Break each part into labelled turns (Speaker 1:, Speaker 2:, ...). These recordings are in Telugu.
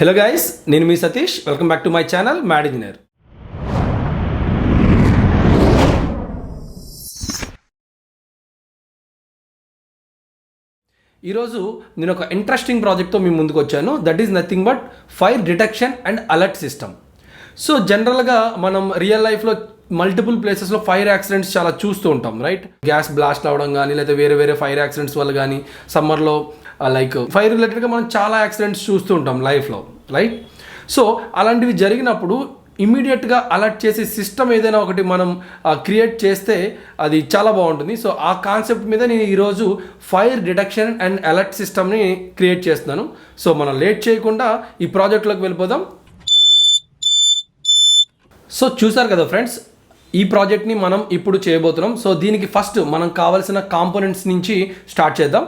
Speaker 1: హలో గైస్, నేను మీ Satish. Welcome back to my channel mad engineer. ఈరోజు నేను ఒక ఇంట్రెస్టింగ్ ప్రాజెక్ట్తో మీ ముందుకు వచ్చాను. That is nothing but fire detection and alert system. So జనరల్గా మనం రియల్ లైఫ్లో మల్టిపుల్ ప్లేసెస్లో ఫైర్ యాక్సిడెంట్స్ చాలా చూస్తూ ఉంటాం, రైట్? గ్యాస్ బ్లాస్ట్ అవ్వడం కానీ, లేదా వేరే ఫైర్ యాక్సిడెంట్స్ వల్ల కానీ, సమ్మర్లో లైక్ ఫైర్ రిలేటెడ్గా మనం చాలా యాక్సిడెంట్స్ చూస్తూ ఉంటాం లైఫ్లో, రైట్? సో అలాంటివి జరిగినప్పుడు ఇమీడియట్గా అలర్ట్ చేసే సిస్టమ్ ఏదైనా ఒకటి మనం క్రియేట్ చేస్తే అది చాలా బాగుంటుంది. సో ఆ కాన్సెప్ట్ మీద నేను ఈరోజు ఫైర్ డిటెక్షన్ అండ్ అలర్ట్ సిస్టమ్ని క్రియేట్ చేస్తున్నాను. సో మనం లేట్ చేయకుండా ఈ ప్రాజెక్ట్లోకి వెళ్ళిపోదాం. సో చూసారు కదా ఫ్రెండ్స్, ఈ ప్రాజెక్ట్ని మనం ఇప్పుడు చేయబోతున్నాం. సో దీనికి ఫస్ట్ మనం కావాల్సిన కాంపోనెంట్స్ నుంచి స్టార్ట్ చేద్దాం.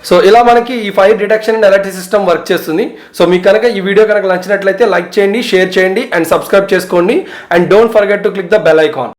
Speaker 1: సో ఇలా మనకి ఈ fire detection and alert system work చేస్తుంది. సో మీకు కనుక ఈ వీడియో కనుక నచ్చినట్లయితే లైక్ చేయండి, షేర్ చేయండి అండ్ సబ్స్క్రైబ్ చేసుకోండి. And don't forget to click the bell icon.